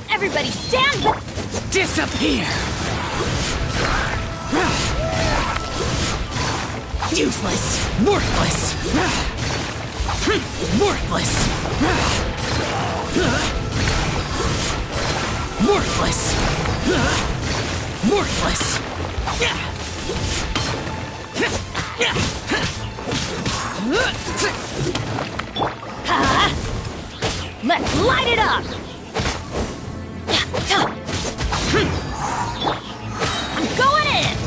Everybody stand back! Disappear! Useless! Worthless! Worthless! Worthless! Worthless! Let's light it up! I'm going in!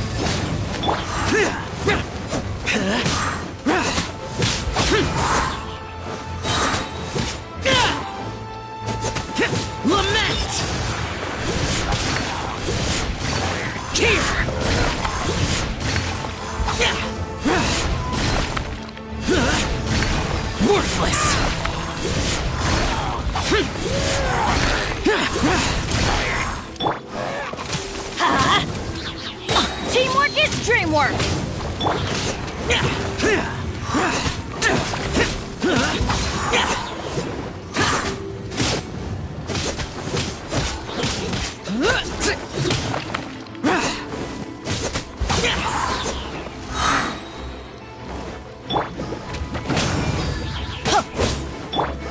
Lament! Here! Worthless! Teamwork is dreamwork!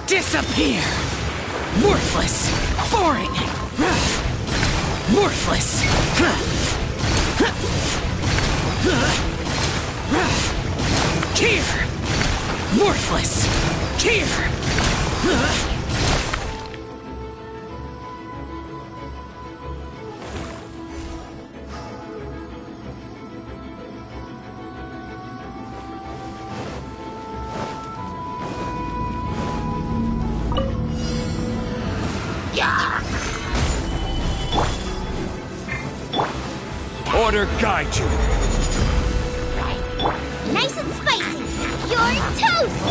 Disappear! Worthless! Boring! Worthless! Here! Worthless! Here! Order guide you. Nice and spicy! You're toast!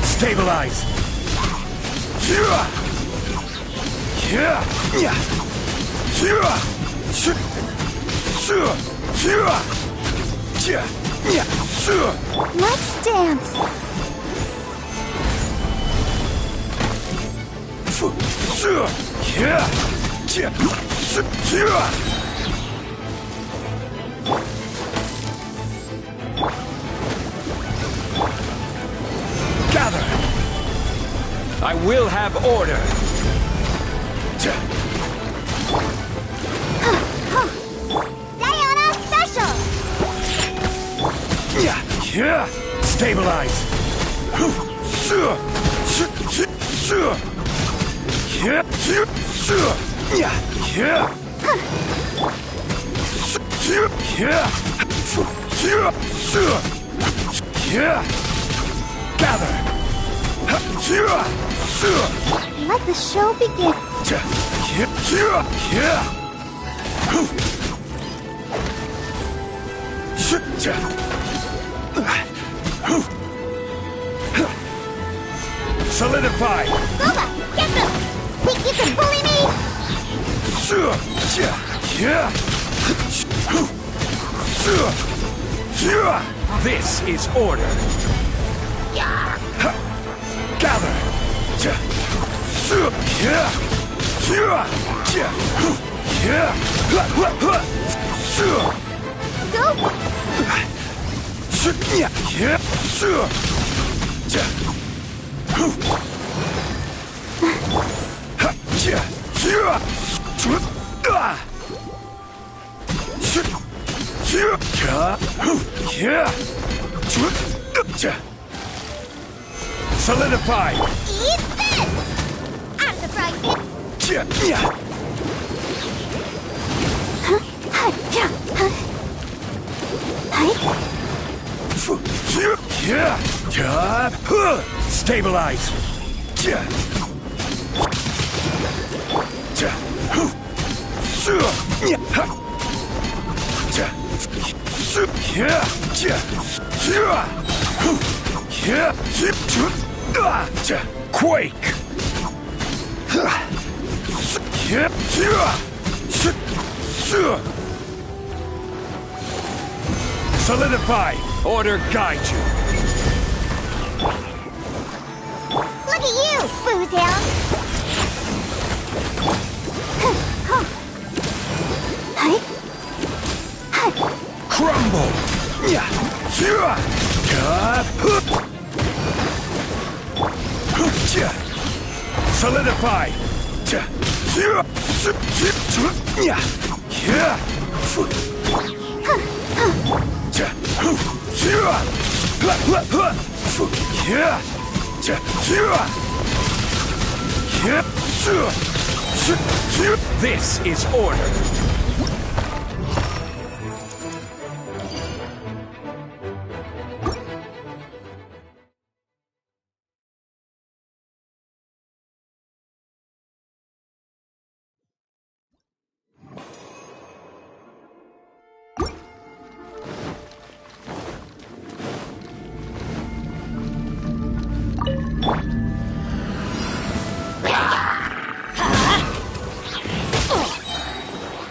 Stabilize. Let's dance! Gather. I will have order. Diana Special! Stabilize. Gather. Let the show begin. Solidify! Boba, get them! Think you can bully me? This is order. Gather! Go! Solidify! Eat this! I'm the frying pan. Stabilize! Quake! Solidify! Order guide you! Look at you, Boozhound! Crumble! Solidify! This is order.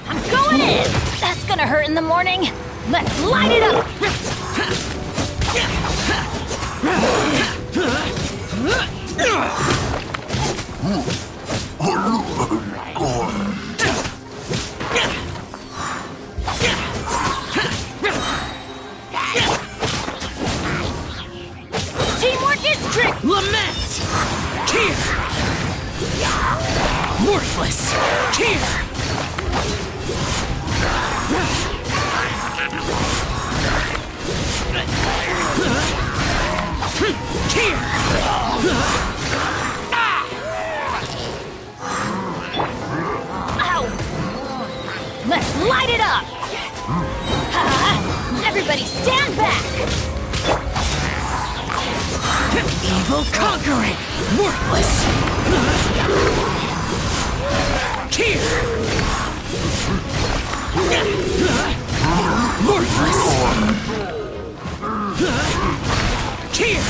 I'm going in! That's gonna hurt in the morning! Let's light it up! Teamwork is trick! Lament! Tear! Worthless! Tear! Tear! Ow! Let's light it up! Everybody stand back! Evil conquering! Worthless! Tear! Worthless! Tear!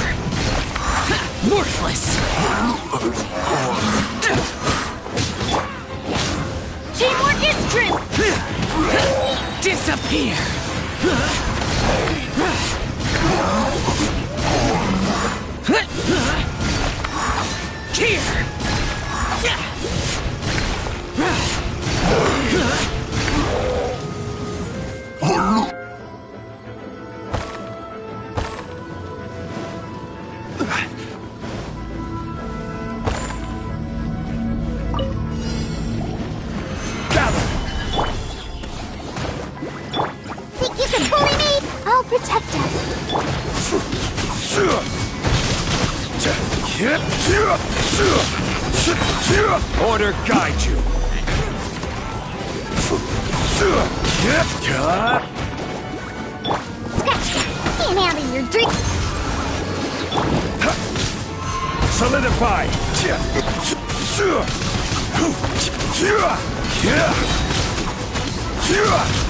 Worthless! Teamwork is true! Disappear! Tear! Think you can bully me? I'll protect us. Order guide you! Scratch! Can't handle your drink! Solidify!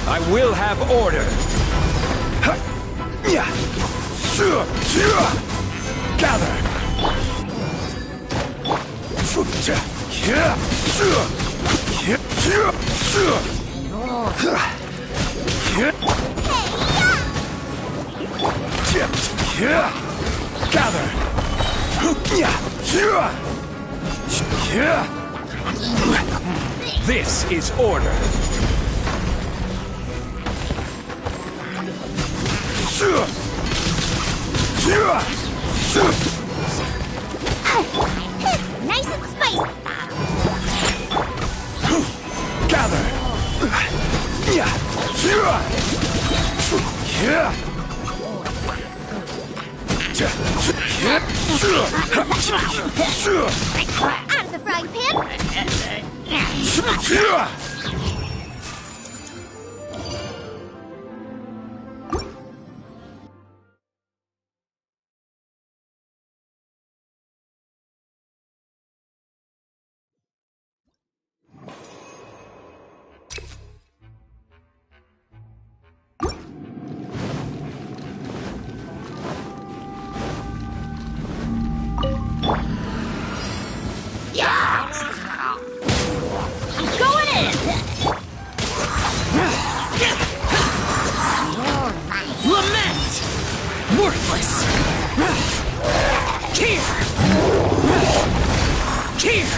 I will have order. Gather. Gather. This is order. Nice and spicy. Gather. Out of the frying pan. Going in. Lament! Worthless! Here! Here!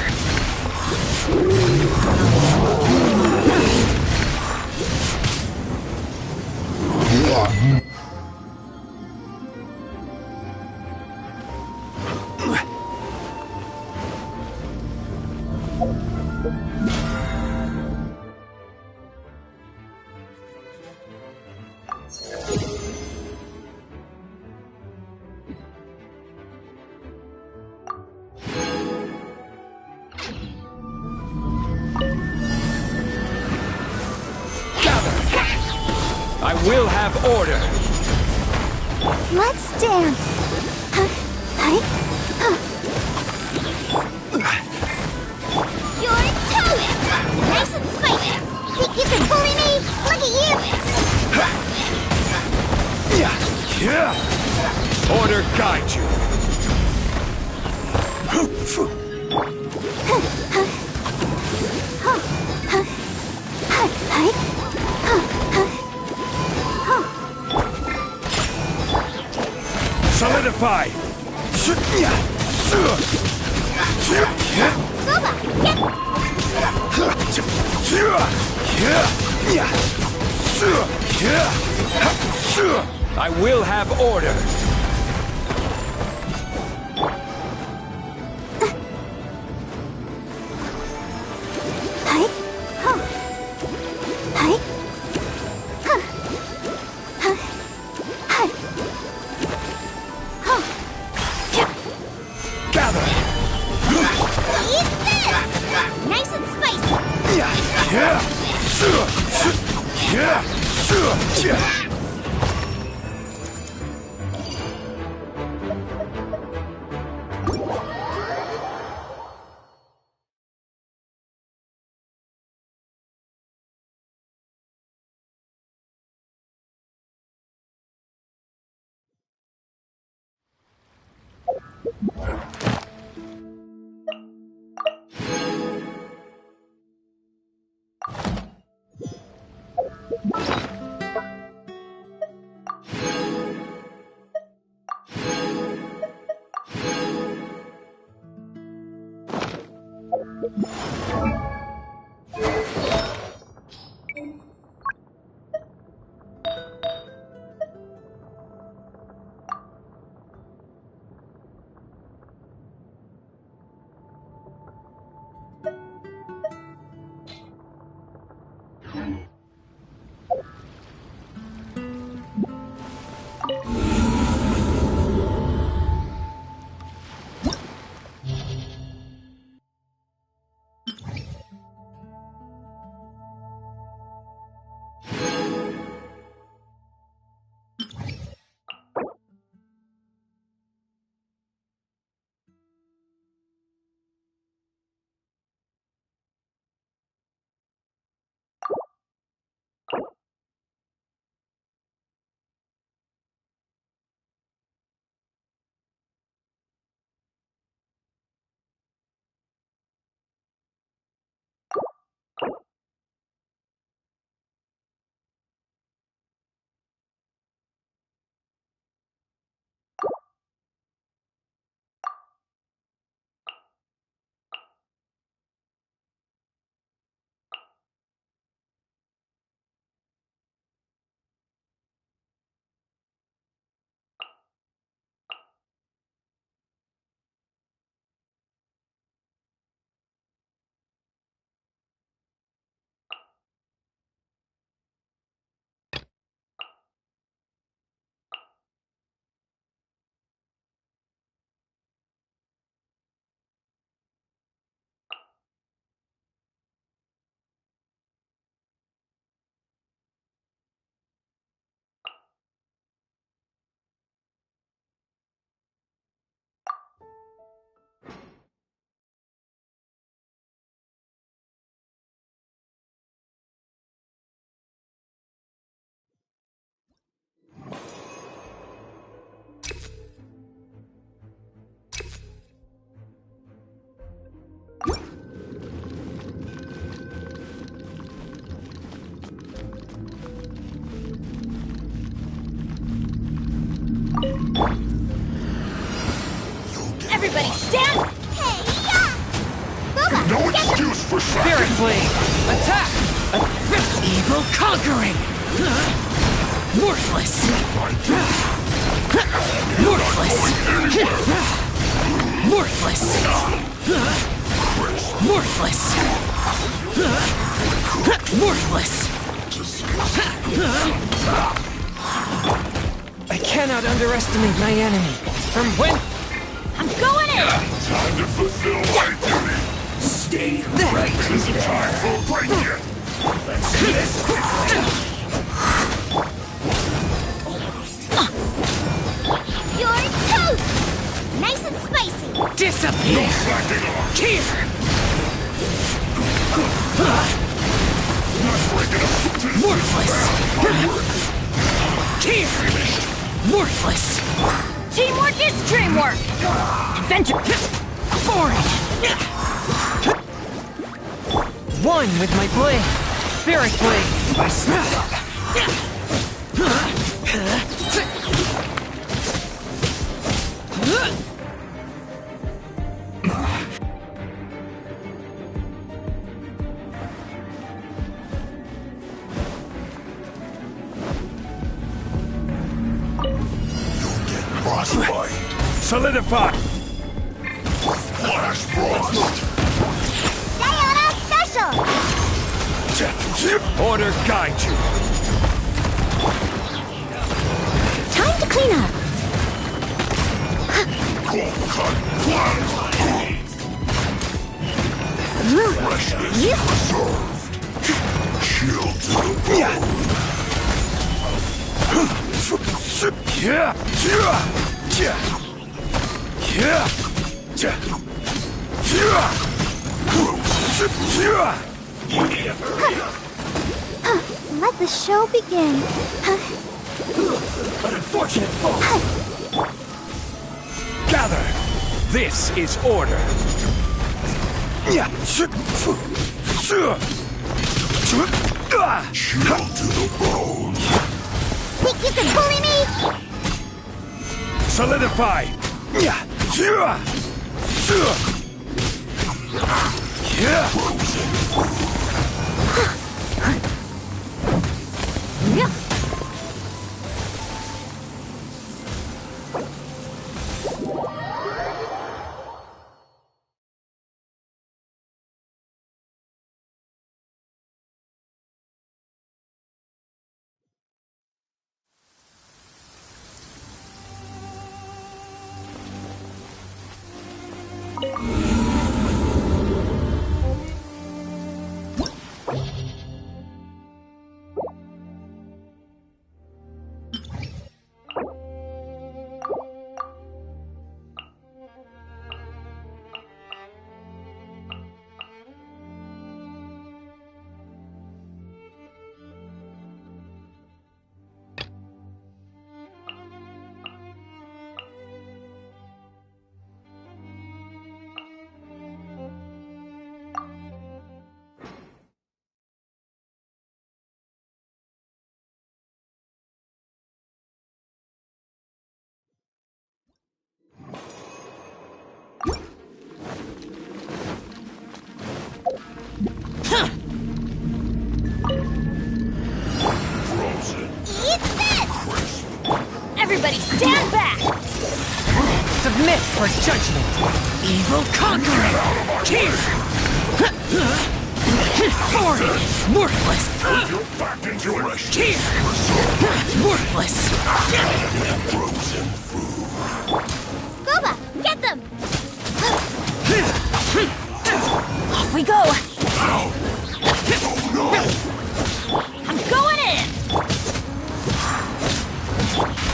I will have order. Let's dance. You're toast. Nice and spicy. Think you can bully me? Look at you. Order guide you. Solidify. Boba, I will have order. Gather. Eat this. Nice and spicy. Everybody stand! Hey, yeah! Booba, No get the... excuse for Spirit Blade! Attack! Evil conquering! Worthless! Worthless! Worthless! Worthless! Worthless! I cannot underestimate my enemy. From when... I'm going in! Time to fulfill my duty. Stay Right. It isn't time for a break yet. Let's see this. You're toast! Nice and spicy! Disappear! Backing off. Here! Not breaking up. Worthless! Here! Worthless! Teamwork is dreamwork! Adventure! Foreign! One with my blade! Spirit Blade! Frostbite. Solidify! Flash Frost. Diana Special! Order guide you! Time to clean up! Cold cut. Plasma. Freshness preserved. Chill to the bone. Let the show begin. An unfortunate fault! Gather! This is order! Chill to the bone. Think you can bully me? Solidify! Yeah. Frozen. Eat this! Everybody stand back! Submit for judgment! Evil conquering! Here! Foreign! Worthless! You're back into it. Here! Worthless! Frozen food. Booba, get them! Off we go! Oh no! I'm going in!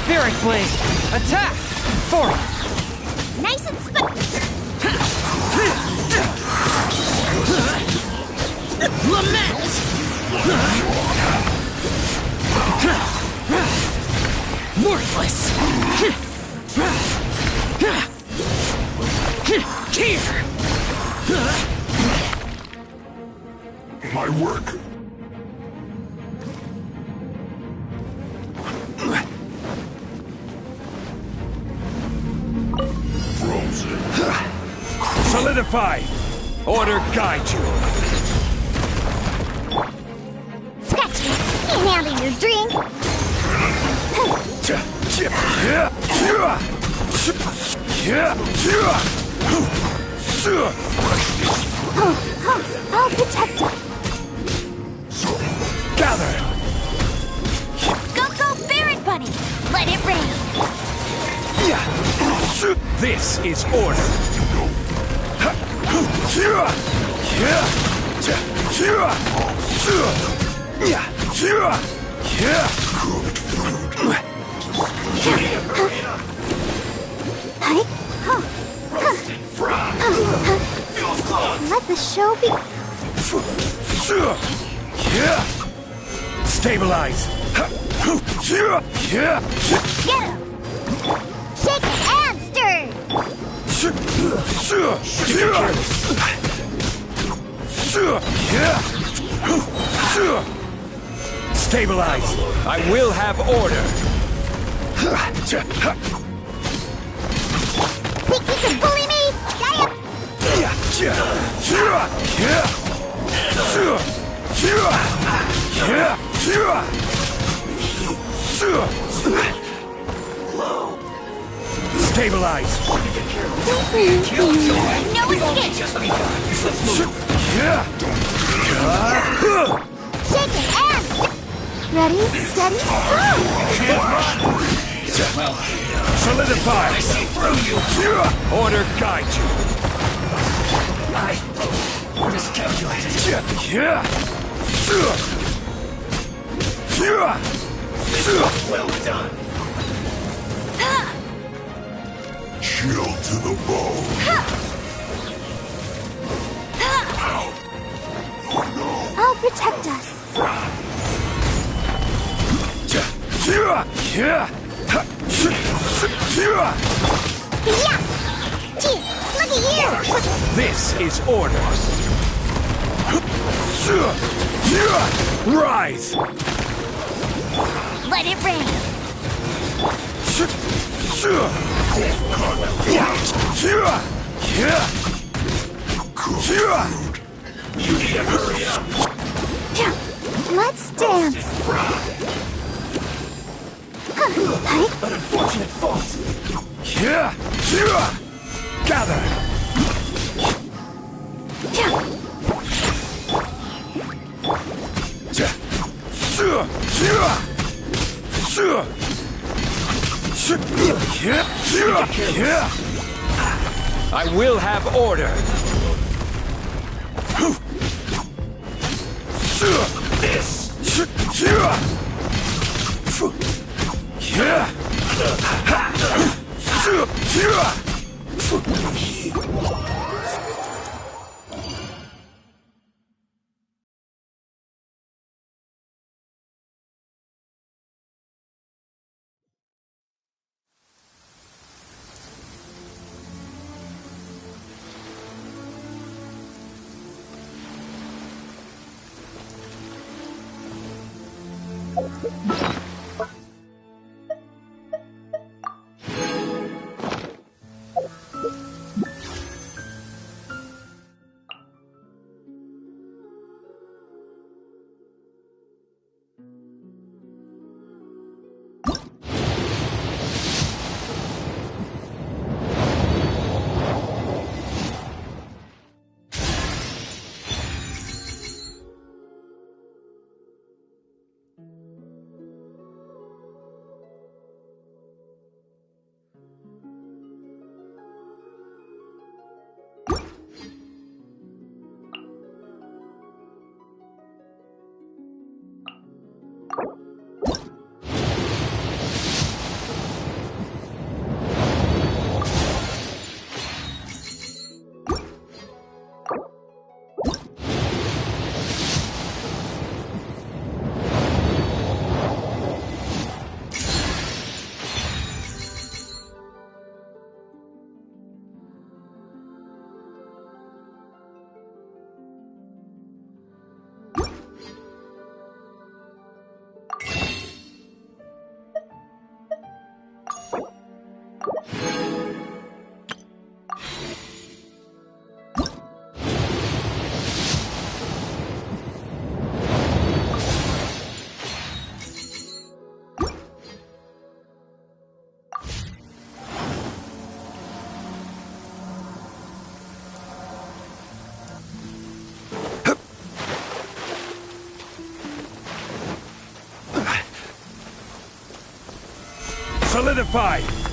Spirit Blade! Attack! Foreign! Nice and spicy! Lament! Worthless! Here! My work. Solidified! Order guide you! Scratch me! Can't handle your drink! I'll protect you! Gather! Go, Barret Bunny! Let it rain! This is order! Let the show be... Stabilize! Get him! Shake and stir! Stabilize! I will have order! Think you can bully me? Stabilize! No escape! Shake it and stir! Ready, steady, go! Solidify! Order guide you! Well done. Chill to the bone. I'll protect us. Yeah! Gee, look at you! This is order! Rise! Let it rain! You need to hurry up. Let's dance. An unfortunate fault. Gather! I will have order! This. solidified!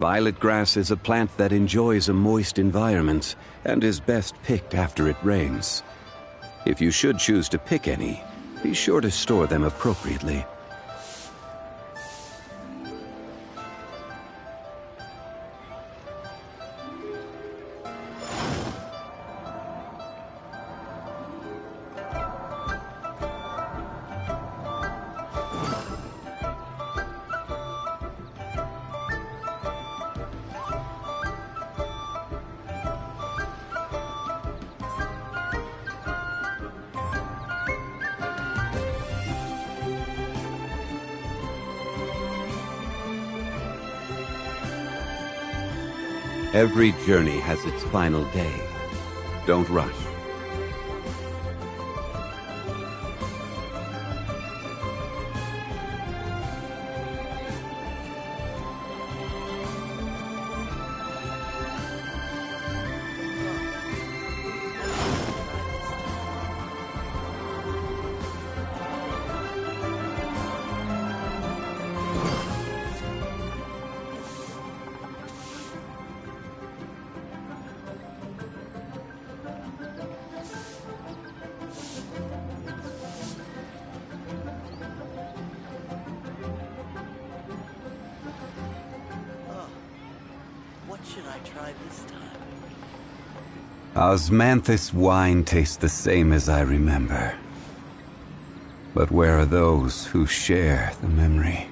Violet grass is a plant that enjoys a moist environment and is best picked after it rains. If you should choose to pick any, be sure to store them appropriately. Every journey has its final day. Don't rush. Should I try this time? Osmanthus wine tastes the same as I remember. But where are those who share the memory?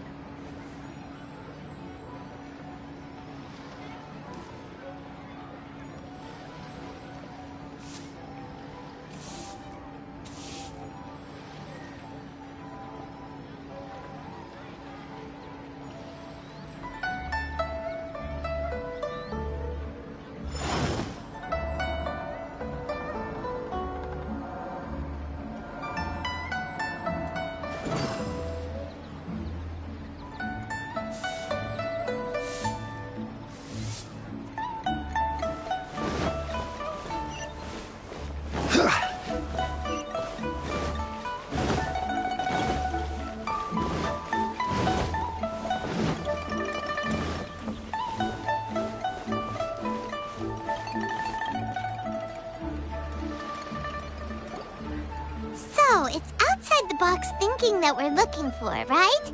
So, it's outside the box thinking that we're looking for, right?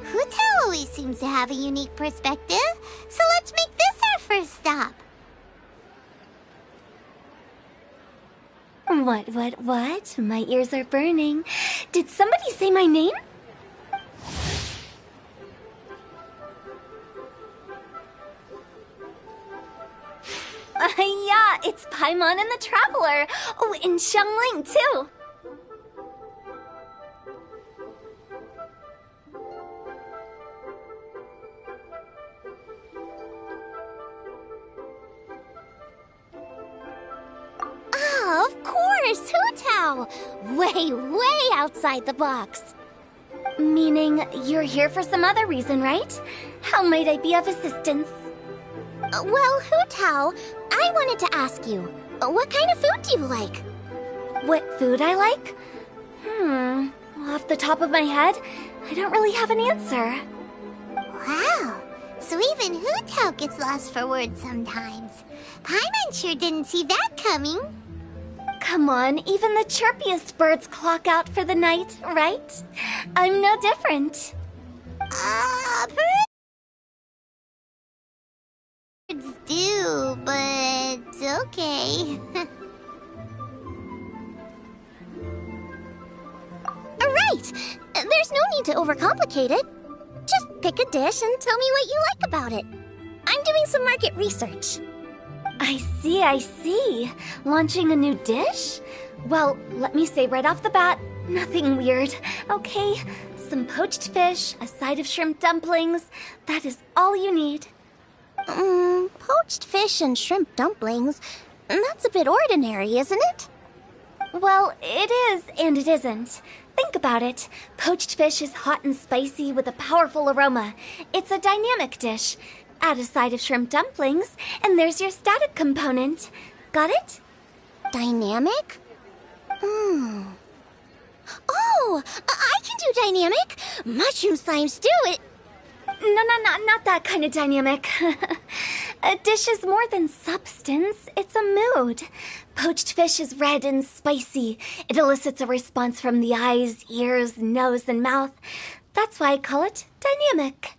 Hu Tao always seems to have a unique perspective, so let's make this our first stop. What? My ears are burning. Did somebody say my name? Yeah, it's Paimon and the Traveler. Oh, and Xiangling, too. Oh, of course, Hu Tao! Way outside the box. Meaning you're here for some other reason, right? How might I be of assistance? Well, Hu Tao, I wanted to ask you, what kind of food do you like? What food I like? Off the top of my head, I don't really have an answer. Wow, so even Hu Tao gets lost for words sometimes. Paimon sure didn't see that coming. Come on, even the chirpiest birds clock out for the night, right? I'm no different. Birds do, but okay. Right! There's no need to overcomplicate it. Just pick a dish and tell me what you like about it. I'm doing some market research. I see. Launching a new dish? Well, let me say right off the bat, nothing weird, okay? Some poached fish, a side of shrimp dumplings. That is all you need. Poached fish and shrimp dumplings? That's a bit ordinary, isn't it? Well, it is and it isn't. Think about it. Poached fish is hot and spicy with a powerful aroma. It's a dynamic dish. Add a side of shrimp dumplings, and there's your static component. Got it? Dynamic? Oh, I can do dynamic. Mushroom slime stew, No, not that kind of dynamic. A dish is more than substance, it's a mood. Poached fish is red and spicy. It elicits a response from the eyes, ears, nose, and mouth. That's why I call it dynamic.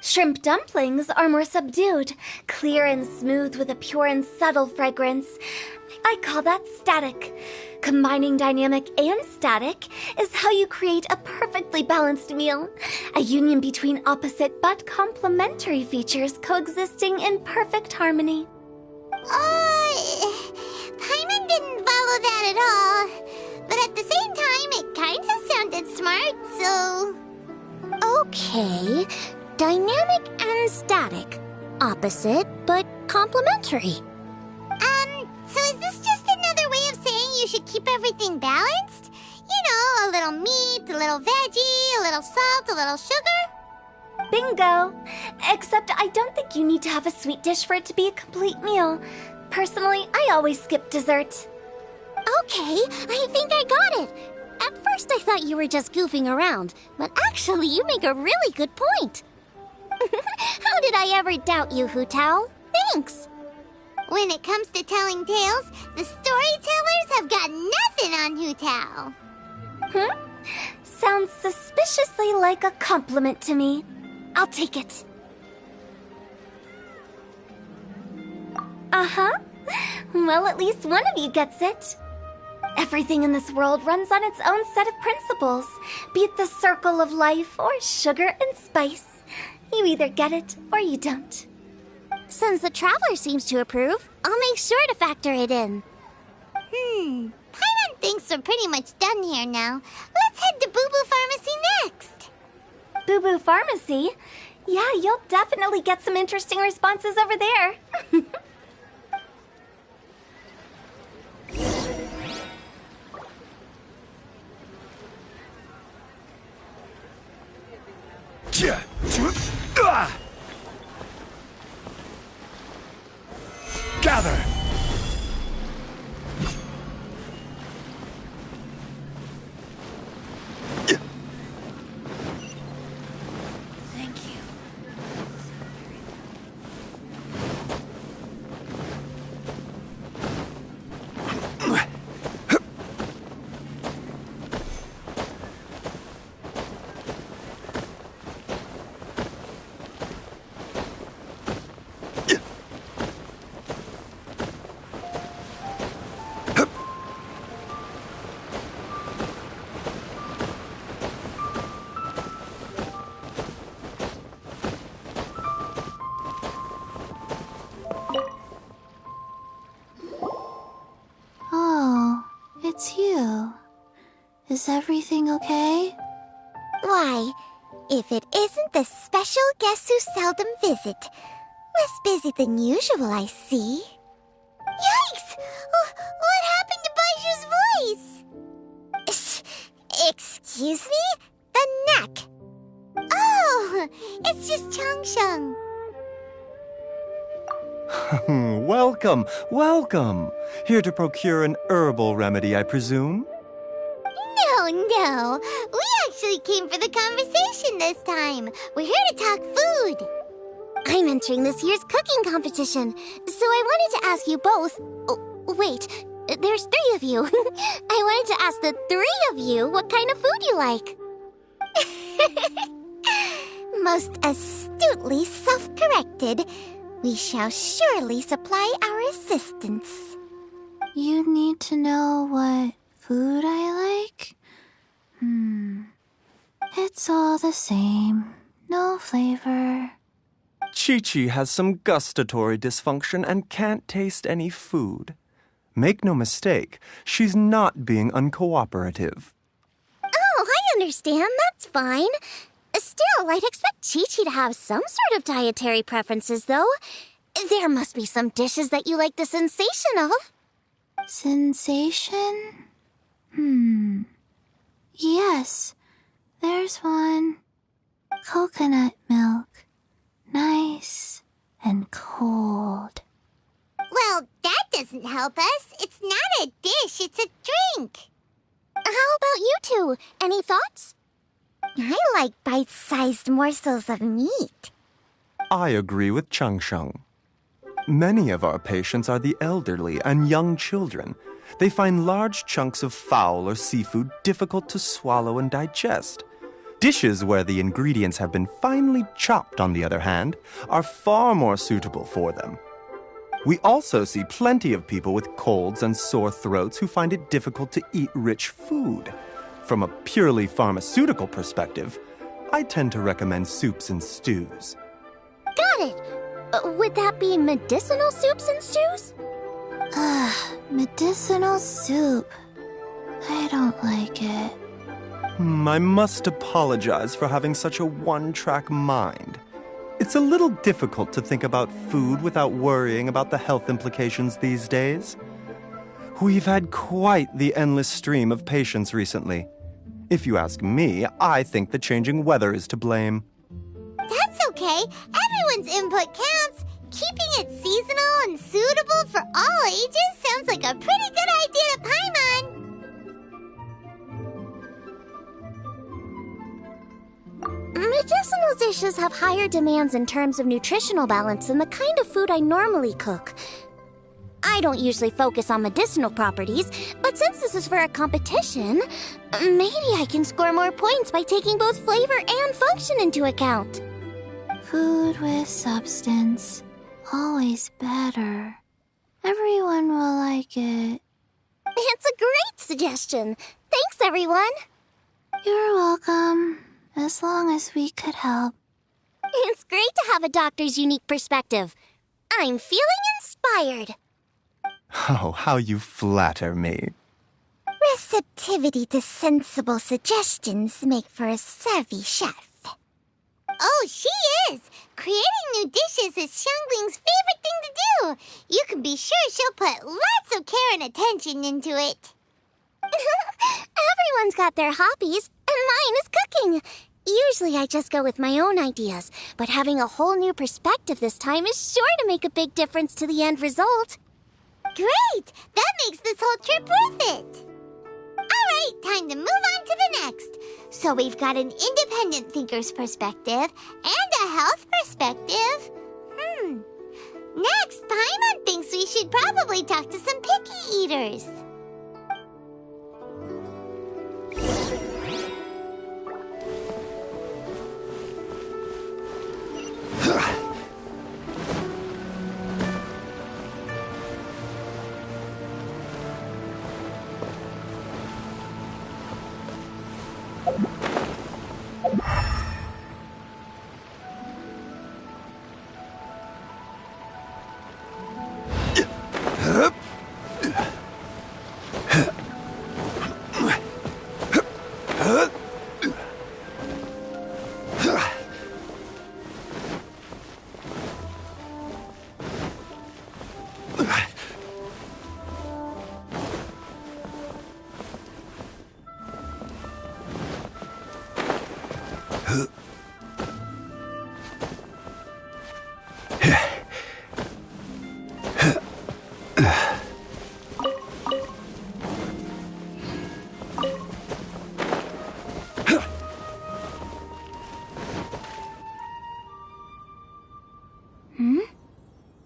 Shrimp dumplings are more subdued, clear and smooth with a pure and subtle fragrance. I call that static. Combining dynamic and static is how you create a perfectly balanced meal. A union between opposite but complementary features coexisting in perfect harmony. Paimon didn't follow that at all. But at the same time, it kinda sounded smart, so... Okay, dynamic and static. Opposite, but complementary. So is this just another way of saying you should keep everything balanced? You know, a little meat, a little veggie, a little salt, a little sugar? Bingo! Except I don't think you need to have a sweet dish for it to be a complete meal. Personally, I always skip dessert. Okay, I think I got it. At first I thought you were just goofing around, but actually you make a really good point. How did I ever doubt you, Hu Tao? Thanks! When it comes to telling tales, the storytellers have got nothing on Hu Tao. Sounds suspiciously like a compliment to me. I'll take it. Uh-huh. Well, at least one of you gets it. Everything in this world runs on its own set of principles, be it the circle of life or sugar and spice. You either get it or you don't. Since the Traveler seems to approve, I'll make sure to factor it in. Paimon thinks we're pretty much done here now. Let's head to Boo Boo Pharmacy next. Boo Boo Pharmacy? Yeah, you'll definitely get some interesting responses over there. Gather! Thank you. it's you. Is everything okay? Why, if it isn't the special guests who seldom visit. Less busy than usual, I see. Yikes! What happened to Baishu's voice? Excuse me? The neck. Oh, it's just Changsheng. Welcome. Here to procure an herbal remedy, I presume? No. We actually came for the conversation this time. We're here to talk food. I'm entering this year's cooking competition, so I wanted to ask you both. Oh, wait, there's 3 of you. I wanted to ask the 3 of you what kind of food you like. Most astutely self-corrected. We shall surely supply our assistance. You need to know what food I like? It's all the same. No flavor. Chi-Chi has some gustatory dysfunction and can't taste any food. Make no mistake, she's not being uncooperative. Oh, I understand. That's fine. Still, I'd expect Chi-Chi to have some sort of dietary preferences, though. There must be some dishes that you like the sensation of. Sensation? Yes, there's one. Coconut milk. Nice and cold. Well, that doesn't help us. It's not a dish, it's a drink. How about you two? Any thoughts? I like bite-sized morsels of meat. I agree with Changsheng. Many of our patients are the elderly and young children. They find large chunks of fowl or seafood difficult to swallow and digest. Dishes where the ingredients have been finely chopped, on the other hand, are far more suitable for them. We also see plenty of people with colds and sore throats who find it difficult to eat rich food. From a purely pharmaceutical perspective, I tend to recommend soups and stews. Got it. Would that be medicinal soups and stews? Medicinal soup. I don't like it. I must apologize for having such a one-track mind. It's a little difficult to think about food without worrying about the health implications these days. We've had quite the endless stream of patients recently. If you ask me, I think the changing weather is to blame. That's okay. Everyone's input counts. Keeping it seasonal and suitable for all ages sounds like a pretty good idea to Paimon. Medicinal dishes have higher demands in terms of nutritional balance than the kind of food I normally cook. I don't usually focus on medicinal properties, but since this is for a competition, maybe I can score more points by taking both flavor and function into account. Food with substance. Always better. Everyone will like it. It's a great suggestion. Thanks, everyone. You're welcome. As long as we could help. It's great to have a doctor's unique perspective. I'm feeling inspired. Oh, how you flatter me. Receptivity to sensible suggestions make for a savvy chef. Oh, she is! Creating new dishes is Xiangling's favorite thing to do. You can be sure she'll put lots of care and attention into it. Everyone's got their hobbies, and mine is cooking. Usually I just go with my own ideas, but having a whole new perspective this time is sure to make a big difference to the end result. Great! That makes this whole trip worth it! Alright, time to move on to the next. So we've got an independent thinker's perspective and a health perspective. Next, Paimon thinks we should probably talk to some picky eaters.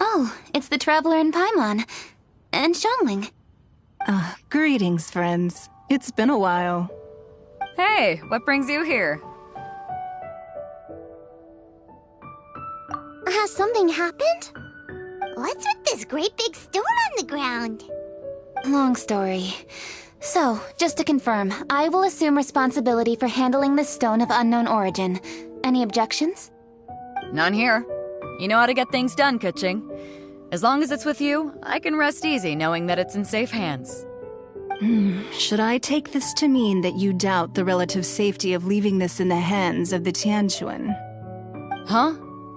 Oh, it's the Traveler in Paimon. And Xiangling. Greetings, friends. It's been a while. Hey, what brings you here? Has something happened? What's with this great big stone on the ground? Long story. So, just to confirm, I will assume responsibility for handling this stone of unknown origin. Any objections? None here. You know how to get things done, Keqing. As long as it's with you, I can rest easy knowing that it's in safe hands. Should I take this to mean that you doubt the relative safety of leaving this in the hands of the Tianquan? Huh?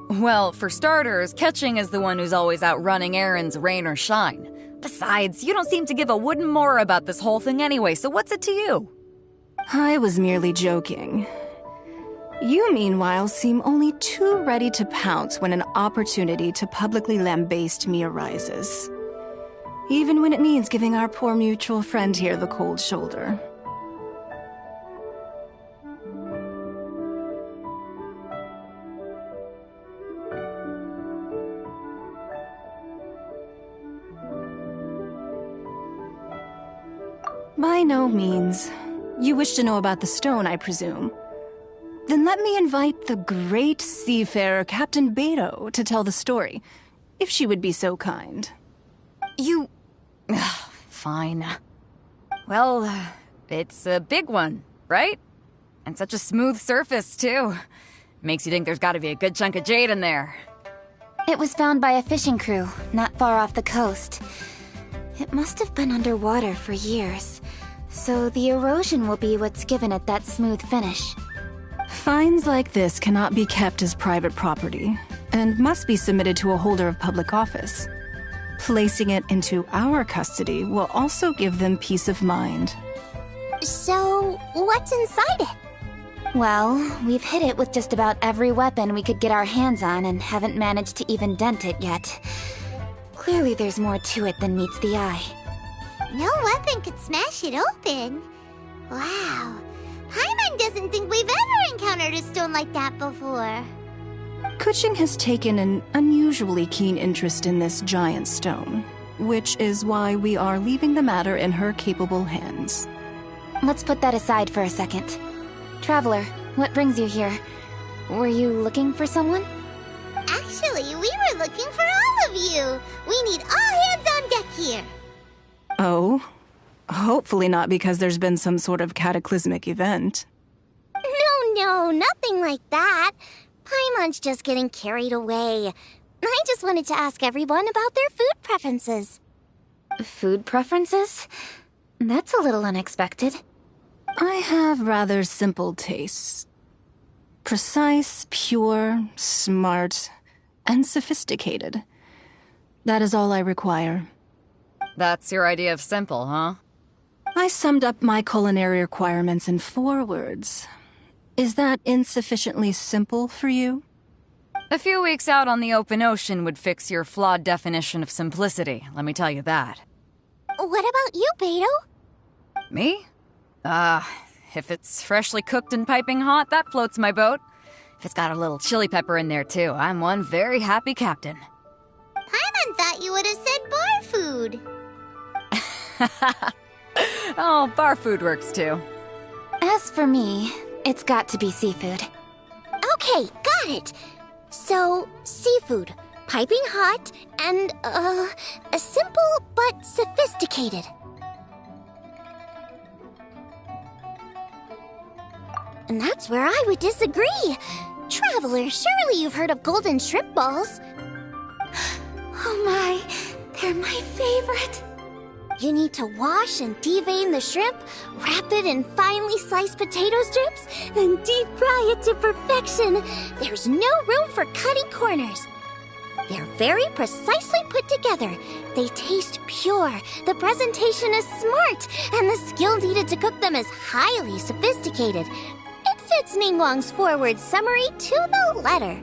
Well, for starters, Keqing is the one who's always out running errands, rain or shine. Besides, you don't seem to give a wooden more about this whole thing anyway, so what's it to you? I was merely joking. You, meanwhile, seem only too ready to pounce when an opportunity to publicly lambaste me arises. Even when it means giving our poor mutual friend here the cold shoulder. By no means. You wish to know about the stone, I presume. Then let me invite the great seafarer Captain Beidou to tell the story, if she would be so kind. You... Fine. Well, it's a big one, right? And such a smooth surface, too. Makes you think there's gotta be a good chunk of jade in there. It was found by a fishing crew, not far off the coast. It must have been underwater for years, so the erosion will be what's given it that smooth finish. Finds like this cannot be kept as private property, and must be submitted to a holder of public office. Placing it into our custody will also give them peace of mind. So, what's inside it? Well, we've hit it with just about every weapon we could get our hands on and haven't managed to even dent it yet. Clearly there's more to it than meets the eye. No weapon could smash it open. Wow. Paimon doesn't think we've ever encountered a stone like that before. Keqing has taken an unusually keen interest in this giant stone, which is why we are leaving the matter in her capable hands. Let's put that aside for a second. Traveler, what brings you here? Were you looking for someone? Actually, we were looking for all of you. We need all hands on deck here. Oh? Hopefully not because there's been some sort of cataclysmic event. No, nothing like that. Paimon's just getting carried away. I just wanted to ask everyone about their food preferences. Food preferences? That's a little unexpected. I have rather simple tastes. Precise, pure, smart, and sophisticated. That is all I require. That's your idea of simple, huh? I summed up my culinary requirements in 4 words. Is that insufficiently simple for you? A few weeks out on the open ocean would fix your flawed definition of simplicity, let me tell you that. What about you, Beidou? Me? If it's freshly cooked and piping hot, that floats my boat. If it's got a little chili pepper in there, too, I'm one very happy captain. Paimon thought you would have said bar food. Oh, bar food works, too. As for me, it's got to be seafood. Okay, got it. So, seafood, piping hot, and, simple but sophisticated. And that's where I would disagree. Traveler, surely you've heard of golden shrimp balls. Oh my, they're my favorite. You need to wash and devein the shrimp, wrap it in finely sliced potato strips, then deep fry it to perfection. There's no room for cutting corners. They're very precisely put together. They taste pure, the presentation is smart, and the skill needed to cook them is highly sophisticated. It's suits Ningguang's forward summary to the letter.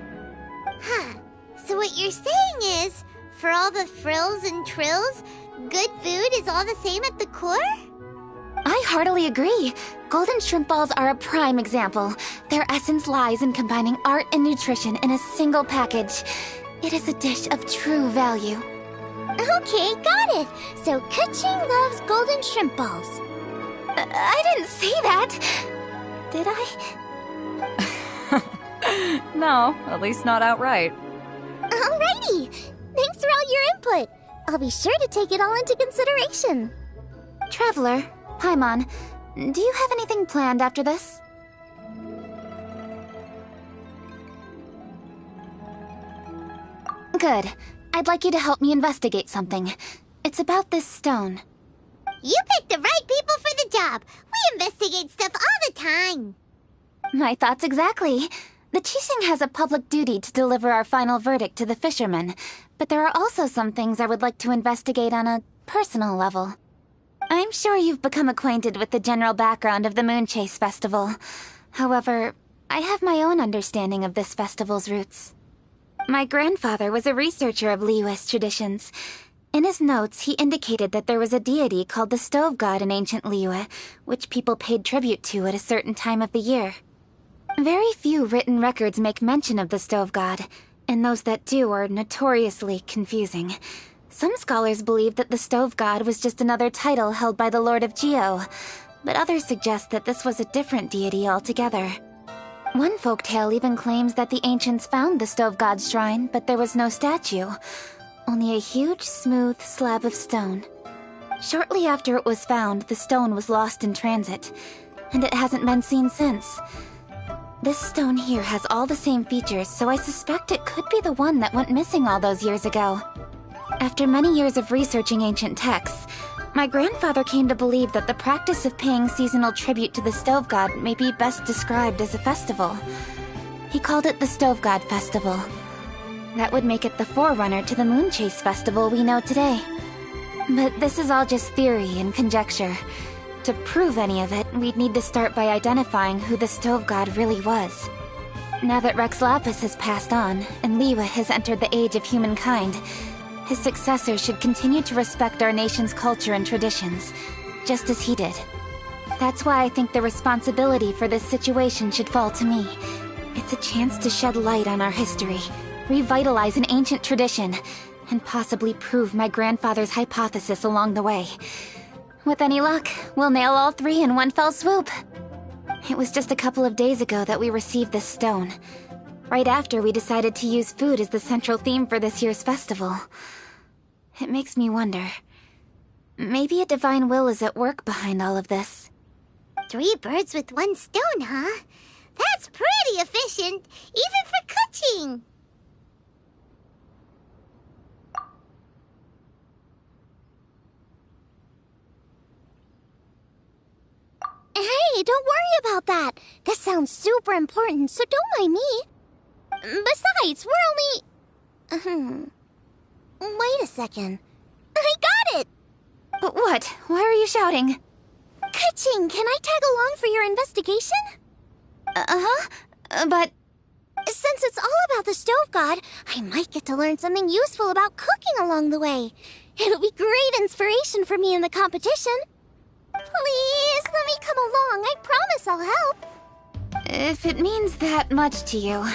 Huh. So what you're saying is, for all the frills and trills, good food is all the same at the core? I heartily agree. Golden shrimp balls are a prime example. Their essence lies in combining art and nutrition in a single package. It is a dish of true value. Okay, got it. So Keqing loves golden shrimp balls. I didn't say that. Did I? No, at least not outright. Alrighty. Thanks for all your input. I'll be sure to take it all into consideration. Traveler, Paimon, do you have anything planned after this? Good. I'd like you to help me investigate something. It's about this stone. You picked the right people for the job. We investigate stuff all the time. My thoughts exactly. The Qixing has a public duty to deliver our final verdict to the fishermen, but there are also some things I would like to investigate on a personal level. I'm sure you've become acquainted with the general background of the Moonchase Festival. However, I have my own understanding of this festival's roots. My grandfather was a researcher of Liyue's traditions. In his notes, he indicated that there was a deity called the Stove God in ancient Liyue, which people paid tribute to at a certain time of the year. Very few written records make mention of the Stove God, and those that do are notoriously confusing. Some scholars believe that the Stove God was just another title held by the Lord of Geo, but others suggest that this was a different deity altogether. One folktale even claims that the ancients found the Stove God's shrine, but there was no statue, only a huge, smooth slab of stone. Shortly after it was found, the stone was lost in transit, and it hasn't been seen since. This stone here has all the same features, so I suspect it could be the one that went missing all those years ago. After many years of researching ancient texts, my grandfather came to believe that the practice of paying seasonal tribute to the Stove God may be best described as a festival. He called it the Stove God Festival. That would make it the forerunner to the Moonchase Festival we know today. But this is all just theory and conjecture. To prove any of it, we'd need to start by identifying who the Stove God really was. Now that Rex Lapis has passed on, and Liyue has entered the age of humankind, his successors should continue to respect our nation's culture and traditions, just as he did. That's why I think the responsibility for this situation should fall to me. It's a chance to shed light on our history, revitalize an ancient tradition, and possibly prove my grandfather's hypothesis along the way. With any luck, we'll nail all three in one fell swoop. It was just a couple of days ago that we received this stone. Right after we decided to use food as the central theme for this year's festival. It makes me wonder. Maybe a divine will is at work behind all of this. 3 birds with 1 stone, huh? That's pretty efficient, even for Keqing. Hey, don't worry about that. This sounds super important, so don't mind me. Besides, we're only... Wait a second. I got it! What? Why are you shouting? Keqing, can I tag along for your investigation? But... Since it's all about the Stove God, I might get to learn something useful about cooking along the way. It'll be great inspiration for me in the competition. Please, let me come along. I promise I'll help. If it means that much to you...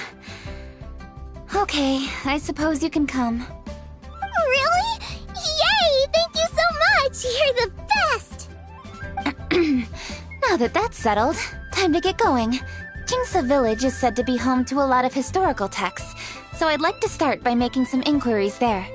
Okay, I suppose you can come. Really? Yay! Thank you so much! You're the best! Now that that's settled, time to get going. Jingsa Village is said to be home to a lot of historical texts, so I'd like to start by making some inquiries there.